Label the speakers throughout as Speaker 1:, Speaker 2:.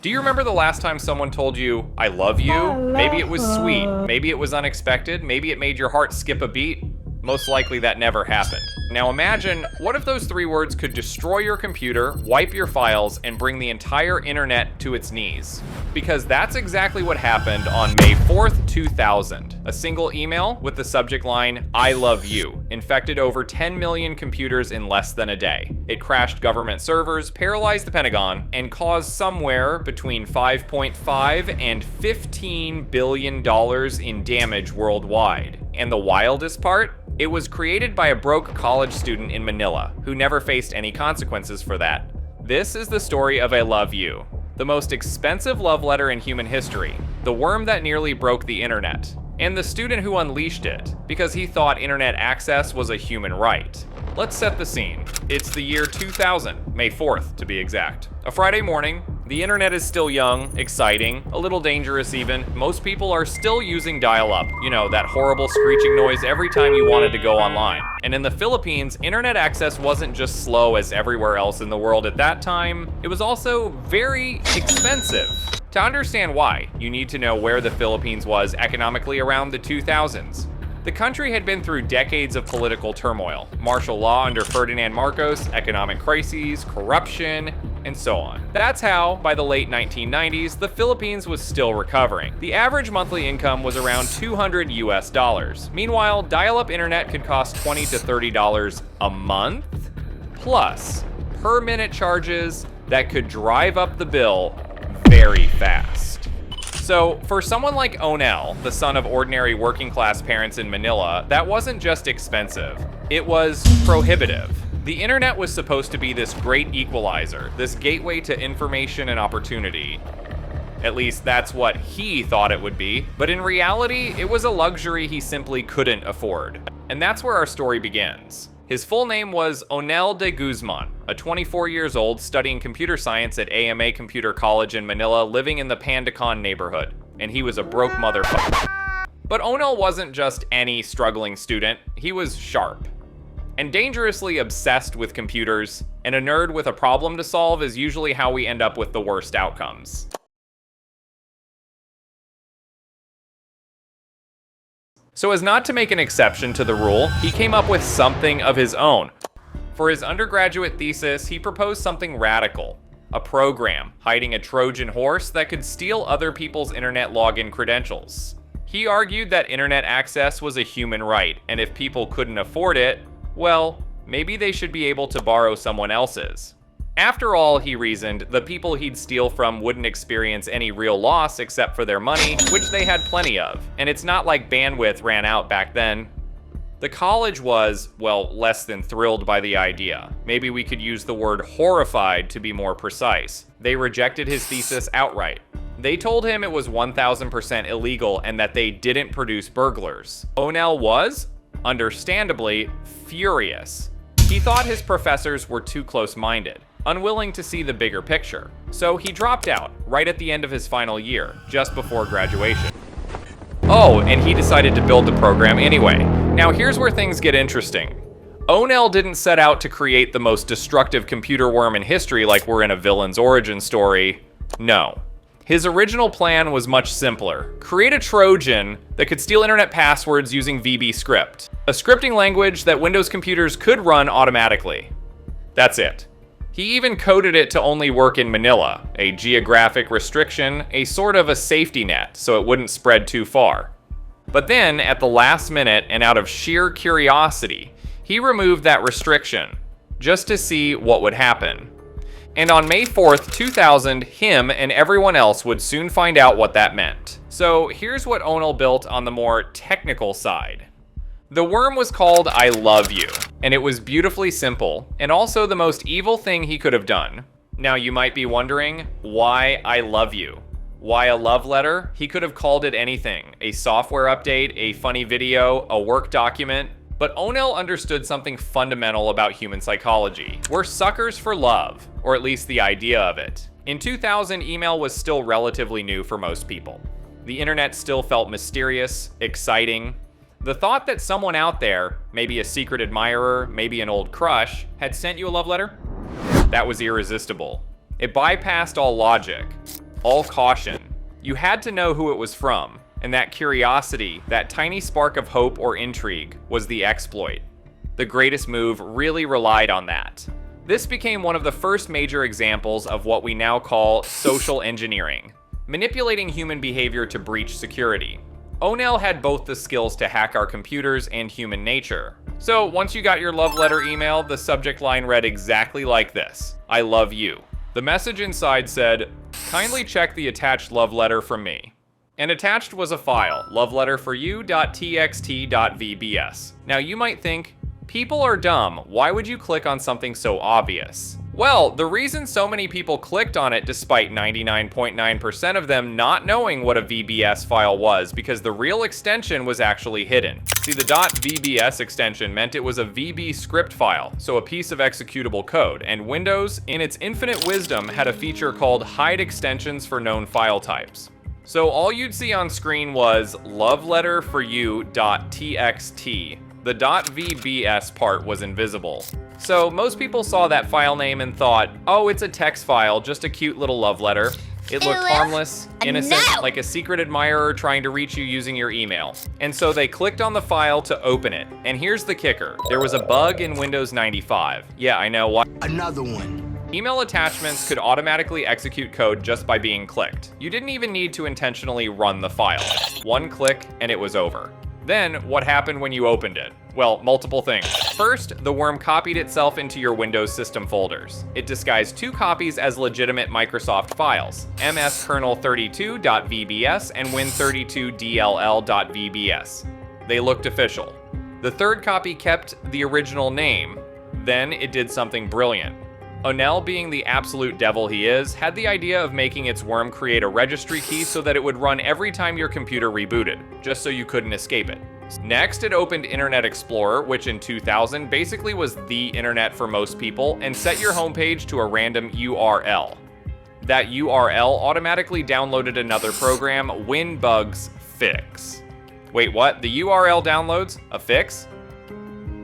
Speaker 1: Do you remember the last time someone told you, I love you? Maybe it was sweet, maybe it was unexpected, maybe it made your heart skip a beat. Most likely that never happened. Now imagine, what if those 3 words could destroy your computer, wipe your files, and bring the entire internet to its knees? Because that's exactly what happened on May 4th, 2000. A single email with the subject line, I love you, infected over 10 million computers in less than a day. It crashed government servers, paralyzed the Pentagon, and caused somewhere between $5.5 and $15 billion in damage worldwide. And the wildest part? It was created by a broke college student in Manila who never faced any consequences for that. This is the story of I Love You, the most expensive love letter in human history, the worm that nearly broke the internet, and the student who unleashed it because he thought internet access was a human right. Let's set the scene. It's the year 2000, May 4th to be exact. A Friday morning, the internet is still young, exciting, a little dangerous even. Most people are still using dial-up. You know, that horrible screeching noise every time you wanted to go online. And in the Philippines, internet access wasn't just slow as everywhere else in the world at that time, it was also very expensive. To understand why, you need to know where the Philippines was economically around the 2000s. The country had been through decades of political turmoil, martial law under Ferdinand Marcos, economic crises, corruption, and so on. That's how, by the late 1990s, the Philippines was still recovering. The average monthly income was around $200 US. Meanwhile, dial-up internet could cost $20 to $30 a month, plus per minute charges that could drive up the bill very fast. So, for someone like Onel, the son of ordinary working-class parents in Manila, that wasn't just expensive, it was prohibitive. The internet was supposed to be this great equalizer, this gateway to information and opportunity. At least that's what he thought it would be, but in reality, it was a luxury he simply couldn't afford. And that's where our story begins. His full name was Onel de Guzman, a 24 years old studying computer science at AMA Computer College in Manila, living in the Pandacan neighborhood, and he was a broke motherfucker. But Onel wasn't just any struggling student, he was sharp. And dangerously obsessed with computers, and a nerd with a problem to solve is usually how we end up with the worst outcomes. So as not to make an exception to the rule, he came up with something of his own. For his undergraduate thesis, he proposed something radical, a program hiding a Trojan horse that could steal other people's internet login credentials. He argued that internet access was a human right, and if people couldn't afford it, well, maybe they should be able to borrow someone else's. After all, he reasoned, the people he'd steal from wouldn't experience any real loss except for their money, which they had plenty of, and it's not like bandwidth ran out back then. The college was, well, less than thrilled by the idea. Maybe we could use the word horrified to be more precise. They rejected his thesis outright. They told him it was 1000% illegal and that they didn't produce burglars. Onel was, understandably, furious. He thought his professors were too close-minded, unwilling to see the bigger picture. So he dropped out right at the end of his final year, just before graduation. Oh, and he decided to build the program anyway. Now here's where things get interesting. Onel didn't set out to create the most destructive computer worm in history like we're in a villain's origin story. No. His original plan was much simpler. Create a Trojan that could steal internet passwords using VB Script, a scripting language that Windows computers could run automatically. That's it. He even coded it to only work in Manila, a geographic restriction, a sort of a safety net so it wouldn't spread too far. But then, at the last minute and out of sheer curiosity, he removed that restriction, just to see what would happen. And on May 4th, 2000, him and everyone else would soon find out what that meant. So here's what Onel built on the more technical side. The worm was called I Love You, and it was beautifully simple, and also the most evil thing he could have done. Now you might be wondering, why I Love You? Why a love letter? He could have called it anything, a software update, a funny video, a work document. But Onel understood something fundamental about human psychology. We're suckers for love, or at least the idea of it. In 2000, email was still relatively new for most people. The internet still felt mysterious, exciting. The thought that someone out there, maybe a secret admirer, maybe an old crush, had sent you a love letter? That was irresistible. It bypassed all logic. all caution. You had to know who it was from, and that curiosity, that tiny spark of hope or intrigue, was the exploit. The greatest move really relied on that. This became one of the first major examples of what we now call social engineering, manipulating human behavior to breach security. Onel had both the skills to hack our computers and human nature. So once you got your love letter email, the subject line read exactly like this: I love you. The message inside said, kindly check the attached love letter from me. And attached was a file, loveletterforyou.txt.vbs. Now you might think, people are dumb, why would you click on something so obvious? Well, the reason so many people clicked on it despite 99.9% of them not knowing what a VBS file was because the real extension was actually hidden. See, the .vbs extension meant it was a VB script file, so a piece of executable code, and Windows, in its infinite wisdom, had a feature called hide extensions for known file types. So all you'd see on screen was loveletterforyou.txt. The .vbs part was invisible. So most people saw that file name and thought, oh, it's a text file, just a cute little love letter. It looked harmless, innocent, like a secret admirer trying to reach you using your email. And so they clicked on the file to open it. And here's the kicker. There was a bug in Windows 95. Yeah, I know what.
Speaker 2: Another one.
Speaker 1: Email attachments could automatically execute code just by being clicked. You didn't even need to intentionally run the file. One click and it was over. Then, what happened when you opened it? Well, multiple things. First, the worm copied itself into your Windows system folders. It disguised 2 copies as legitimate Microsoft files, mskernel32.vbs and win32dll.vbs. They looked official. The third copy kept the original name. Then it did something brilliant. Onel, being the absolute devil he is, had the idea of making its worm create a registry key so that it would run every time your computer rebooted, just so you couldn't escape it. Next, it opened Internet Explorer, which in 2000 basically was the internet for most people, and set your homepage to a random URL. That URL automatically downloaded another program, WinBugs Fix. Wait, what? The URL downloads a fix?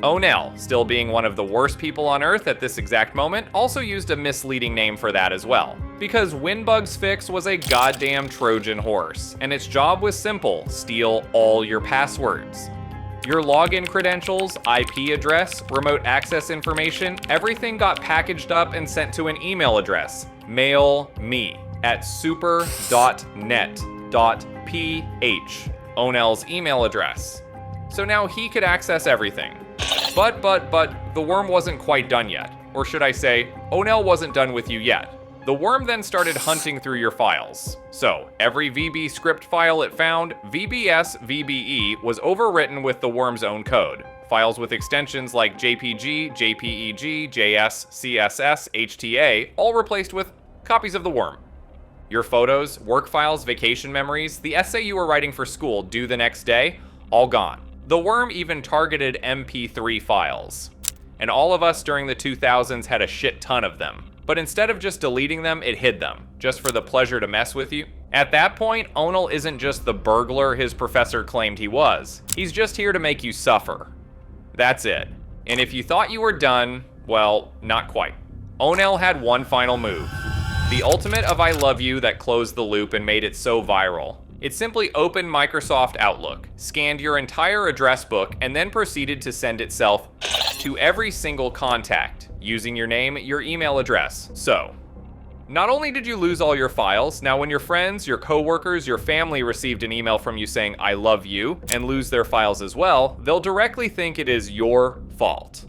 Speaker 1: Onel, still being one of the worst people on Earth at this exact moment, also used a misleading name for that as well. Because WinBugs Fix was a goddamn Trojan horse, and its job was simple: steal all your passwords. Your login credentials, IP address, remote access information, everything got packaged up and sent to an email address, mailme@super.net.ph, Onel's email address. So now he could access everything. But the worm wasn't quite done yet. Or should I say, Onel wasn't done with you yet. The worm then started hunting through your files. So, every VB script file it found, VBS VBE, was overwritten with the worm's own code. Files with extensions like JPG, JPEG, JS, CSS, HTA, all replaced with copies of the worm. Your photos, work files, vacation memories, the essay you were writing for school due the next day, all gone. The worm even targeted MP3 files. And all of us during the 2000s had a shit ton of them. But instead of just deleting them, it hid them, just for the pleasure to mess with you. At that point, Onel isn't just the burglar his professor claimed he was. He's just here to make you suffer. That's it. And if you thought you were done, well, not quite. Onel had one final move. The ultimate of I love you that closed the loop and made it so viral. It simply opened Microsoft Outlook, scanned your entire address book, and then proceeded to send itself to every single contact, using your name, your email address. So, not only did you lose all your files, now when your friends, your coworkers, your family received an email from you saying I love you, and lose their files as well, they'll directly think it is your fault.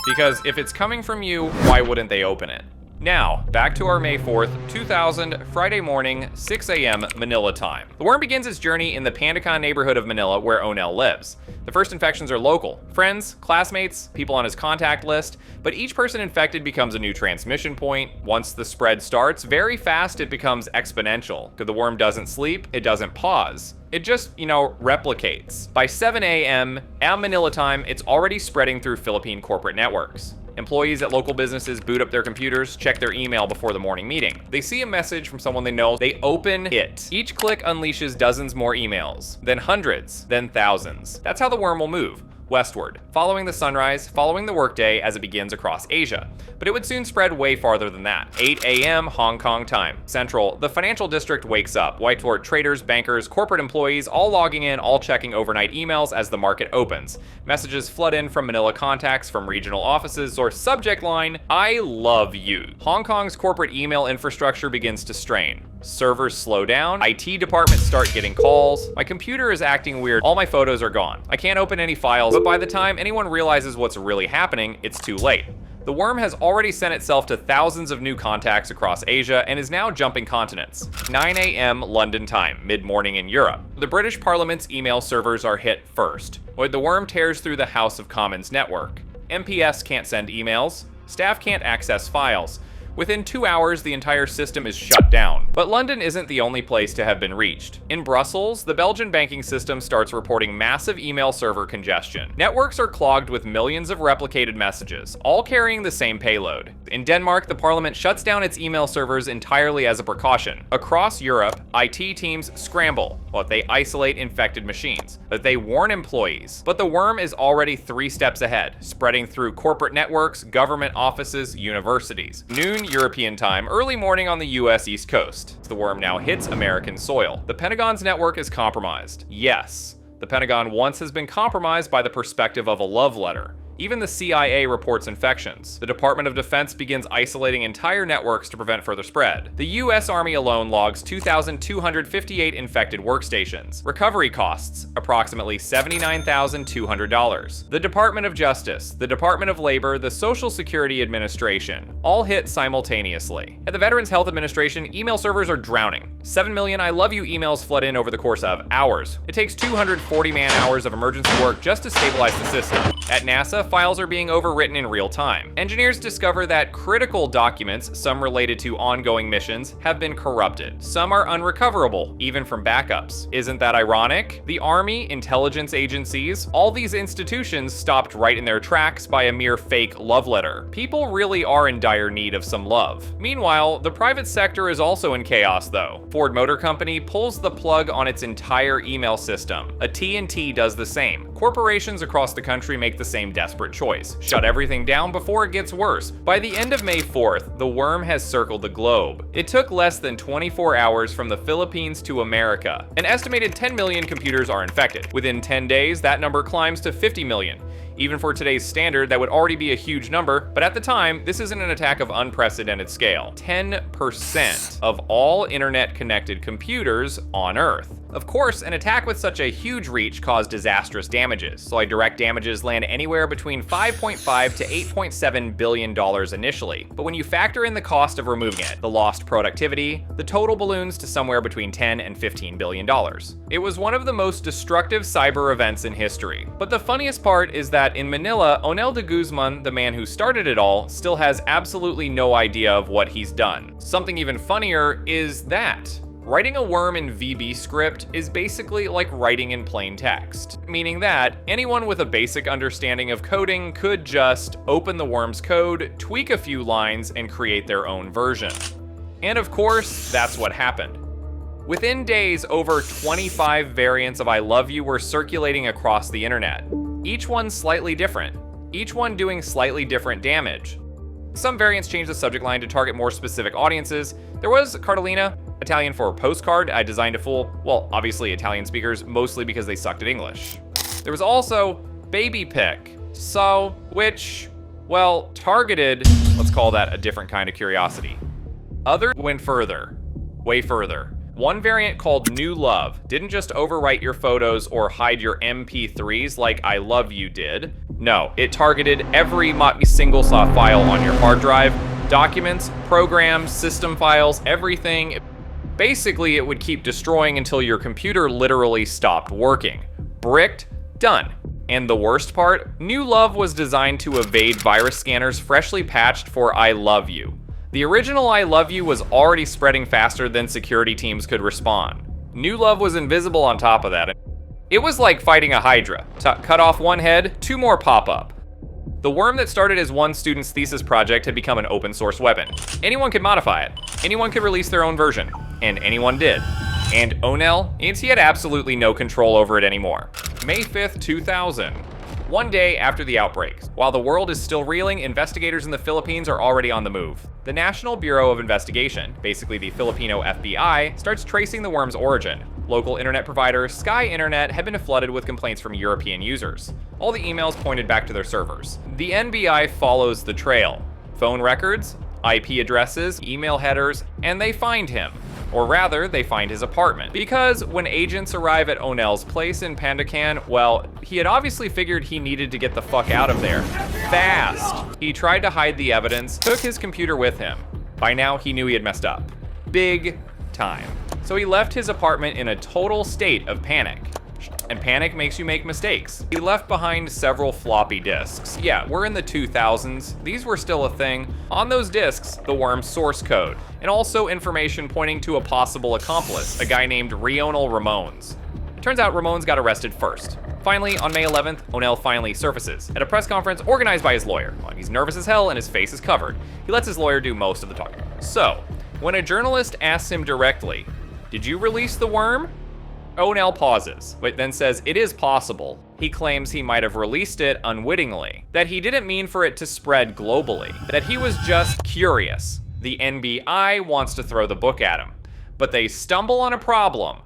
Speaker 1: Because if it's coming from you, why wouldn't they open it? Now, back to our May 4th, 2000, Friday morning, 6 a.m. Manila time. The worm begins its journey in the Pandacon neighborhood of Manila where Onel lives. The first infections are local. Friends, classmates, people on his contact list, but each person infected becomes a new transmission point. Once the spread starts, very fast it becomes exponential. Because the worm doesn't sleep, it doesn't pause. It just, replicates. By 7 a.m. at Manila time, it's already spreading through Philippine corporate networks. Employees at local businesses boot up their computers, check their email before the morning meeting. They see a message from someone they know, they open it. Each click unleashes dozens more emails, then hundreds, then thousands. That's how the worm will move. westward, following the sunrise, following the workday as it begins across Asia. But it would soon spread way farther than that. 8 a.m. Hong Kong time. Central, the financial district wakes up. Whiteboard traders, bankers, corporate employees, all logging in, all checking overnight emails as the market opens. Messages flood in from Manila contacts, from regional offices, or subject line, I love you. Hong Kong's corporate email infrastructure begins to strain. Servers slow down, IT departments start getting calls, my computer is acting weird, all my photos are gone. I can't open any files, but by the time anyone realizes what's really happening, it's too late. The worm has already sent itself to thousands of new contacts across Asia and is now jumping continents. 9 a.m. London time, mid-morning in Europe. The British Parliament's email servers are hit first. The worm tears through the House of Commons network. MPS can't send emails, staff can't access files. Within 2 hours, the entire system is shut down. But London isn't the only place to have been reached. In Brussels, the Belgian banking system starts reporting massive email server congestion. Networks are clogged with millions of replicated messages, all carrying the same payload. In Denmark, the parliament shuts down its email servers entirely as a precaution. Across Europe, IT teams scramble. They isolate infected machines. They warn employees. But the worm is already 3 steps ahead, spreading through corporate networks, government offices, universities. Noon European time, early morning on the US East Coast. The worm now hits American soil. The Pentagon's network is compromised. Yes, the Pentagon once has been compromised by the perspective of a love letter. Even the CIA reports infections. The Department of Defense begins isolating entire networks to prevent further spread. The US Army alone logs 2,258 infected workstations. Recovery costs, approximately $79,200. The Department of Justice, the Department of Labor, the Social Security Administration, all hit simultaneously. At the Veterans Health Administration, email servers are drowning. 7 million I love you emails flood in over the course of hours. It takes 240 man-hours of emergency work just to stabilize the system. At NASA, files are being overwritten in real time. Engineers discover that critical documents, some related to ongoing missions, have been corrupted. Some are unrecoverable, even from backups. Isn't that ironic? The Army, intelligence agencies, all these institutions stopped right in their tracks by a mere fake love letter. People really are in dire need of some love. Meanwhile, the private sector is also in chaos though. Ford Motor Company pulls the plug on its entire email system. AT&T does the same. Corporations across the country make the same desperate choice. Shut everything down before it gets worse. By the end of May 4th, the worm has circled the globe. It took less than 24 hours from the Philippines to America. An estimated 10 million computers are infected. Within 10 days, that number climbs to 50 million. Even for today's standard, that would already be a huge number, but at the time, this isn't an attack of unprecedented scale. 10% of all internet-connected computers on Earth. Of course, an attack with such a huge reach caused disastrous damages, so direct damages land anywhere between $5.5 to $8.7 billion initially. But when you factor in the cost of removing it, the lost productivity, the total balloons to somewhere between $10 and $15 billion. It was one of the most destructive cyber events in history. But the funniest part is that in Manila, Onel de Guzman, the man who started it all, still has absolutely no idea of what he's done. Something even funnier is that writing a worm in VB script is basically like writing in plain text, meaning that anyone with a basic understanding of coding could just open the worm's code, tweak a few lines, and create their own version. And of course, that's what happened. Within days, over 25 variants of I love you were circulating across the internet. Each one slightly different, each one doing slightly different damage. Some variants changed the subject line to target more specific audiences. There was Cartolina, Italian for postcard, I designed to fool, well, obviously Italian speakers, mostly because they sucked at English. There was also baby pic, which, well, targeted, let's call that a different kind of curiosity. Others went further, way further. One variant called New Love didn't just overwrite your photos or hide your MP3s like I Love You did. No, it targeted every single file on your hard drive, documents, programs, system files, everything. Basically, it would keep destroying until your computer literally stopped working. Bricked, done. And the worst part, New Love was designed to evade virus scanners freshly patched for I Love You. The original I Love You was already spreading faster than security teams could respond. New Love was invisible on top of that. It was like fighting a Hydra. Cut off one head, 2 more pop up. The worm that started as one student's thesis project had become an open source weapon. Anyone could modify it. Anyone could release their own version. And anyone did. And Onel, he had absolutely no control over it anymore. May 5th, 2000. One day after the outbreak, while the world is still reeling, investigators in the Philippines are already on the move. The National Bureau of Investigation, basically the Filipino FBI, starts tracing the worm's origin. Local internet provider Sky Internet had been flooded with complaints from European users. All the emails pointed back to their servers. The NBI follows the trail. Phone records, IP addresses, email headers, and they find him. Or rather, they find his apartment. Because when agents arrive at Onel's place in Pandacan, well, he had obviously figured he needed to get the fuck out of there. Fast! He tried to hide the evidence, took his computer with him. By now, he knew he had messed up. Big time. So he left his apartment in a total state of panic. And panic makes you make mistakes. He left behind several floppy disks. Yeah, we're in the 2000s. These were still a thing. On those disks, the worm's source code, and also information pointing to a possible accomplice, a guy named Rionel Ramones. It turns out Ramones got arrested first. Finally, on May 11th, Onel finally surfaces at a press conference organized by his lawyer. He's nervous as hell and his face is covered. He lets his lawyer do most of the talking. So, when a journalist asks him directly, "Did you release the worm?" Onel pauses, but then says it is possible. He claims he might have released it unwittingly, that he didn't mean for it to spread globally, that he was just curious. The NBI wants to throw the book at him, but they stumble on a problem.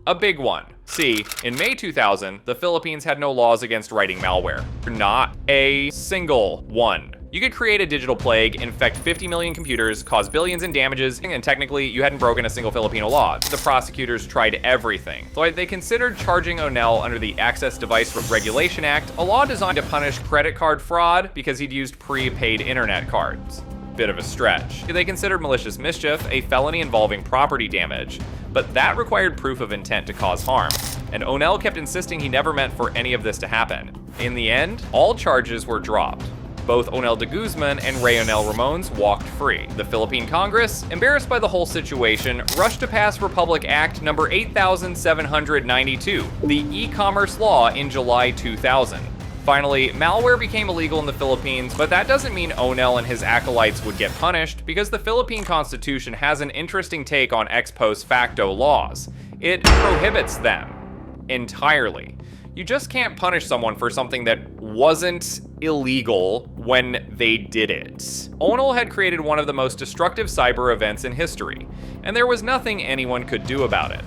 Speaker 1: A big one. See, in May 2000, the Philippines had no laws against writing malware. Not a single one. You could create a digital plague, infect 50 million computers, cause billions in damages, and technically you hadn't broken a single Filipino law. The prosecutors tried everything. So they considered charging Onel under the Access Device Regulation Act, a law designed to punish credit card fraud because he'd used prepaid internet cards. Bit of a stretch. They considered malicious mischief, a felony involving property damage, but that required proof of intent to cause harm. And Onel kept insisting he never meant for any of this to happen. In the end, all charges were dropped. Both Onel de Guzman and Rionel Ramones walked free. The Philippine Congress, embarrassed by the whole situation, rushed to pass Republic Act number 8792, the e-commerce law, in July 2000. Finally, malware became illegal in the Philippines, but that doesn't mean Onel and his acolytes would get punished, because the Philippine Constitution has an interesting take on ex post facto laws. It prohibits them entirely. You just can't punish someone for something that wasn't illegal when they did it. Onel had created one of the most destructive cyber events in history, and there was nothing anyone could do about it.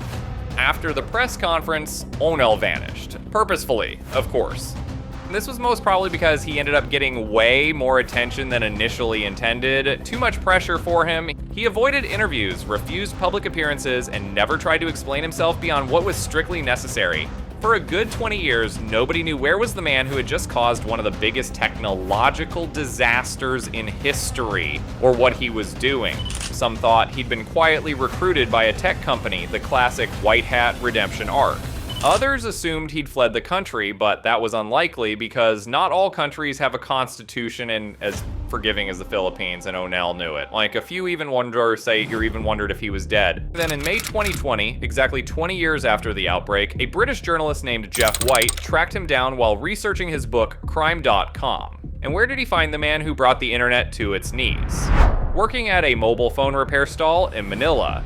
Speaker 1: After the press conference, Onel vanished. Purposefully, of course. This was most probably because he ended up getting way more attention than initially intended, too much pressure for him. He avoided interviews, refused public appearances, and never tried to explain himself beyond what was strictly necessary. For a good 20 years, nobody knew where was the man who had just caused one of the biggest technological disasters in history, or what he was doing. Some thought he'd been quietly recruited by a tech company, the classic white hat redemption arc. Others assumed he'd fled the country, but that was unlikely because not all countries have a constitution and as forgiving as the Philippines, and Onel knew it. Like, a few even wondered if he was dead. Then in May 2020, exactly 20 years after the outbreak, a British journalist named Jeff White tracked him down while researching his book, Crime.com. And where did he find the man who brought the internet to its knees? Working at a mobile phone repair stall in Manila.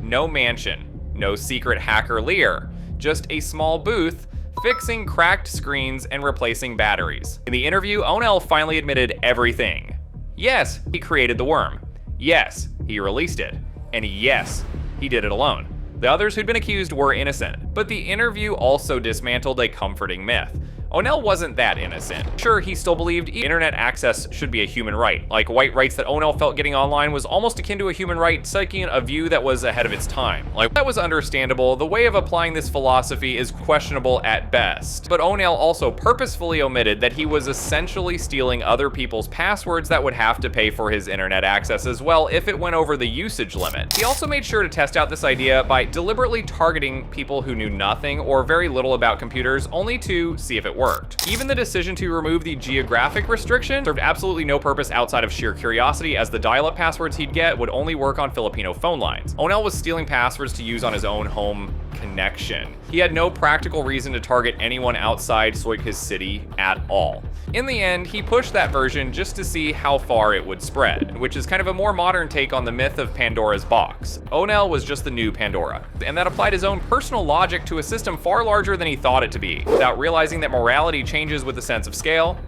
Speaker 1: No mansion, no secret hacker lair. Just a small booth, fixing cracked screens and replacing batteries. In the interview, Onel finally admitted everything. Yes, he created the worm. Yes, he released it. And yes, he did it alone. The others who'd been accused were innocent. But the interview also dismantled a comforting myth. Onel wasn't that innocent. Sure, he still believed internet access should be a human right. Like, White writes that Onel felt getting online was almost akin to a human right, citing a view that was ahead of its time. Like, that was understandable. The way of applying this philosophy is questionable at best. But Onel also purposefully omitted that he was essentially stealing other people's passwords that would have to pay for his internet access as well if it went over the usage limit. He also made sure to test out this idea by deliberately targeting people who knew nothing or very little about computers, only to see if it worked. Even the decision to remove the geographic restriction served absolutely no purpose outside of sheer curiosity, as the dial-up passwords he'd get would only work on Filipino phone lines. Onel was stealing passwords to use on his own home connection. He had no practical reason to target anyone outside his city at all. In the end, he pushed that version just to see how far it would spread, which is kind of a more modern take on the myth of Pandora's box. Onel was just the new Pandora, and that applied his own personal logic to a system far larger than he thought it to be, without realizing that morality morality changes with the sense of scale.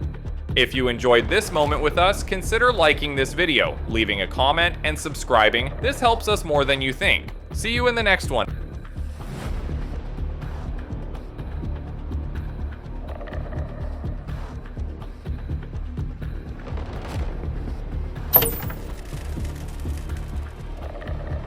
Speaker 1: If you enjoyed this moment with us, consider liking this video, leaving a comment, and subscribing. This helps us more than you think. See you in the next one.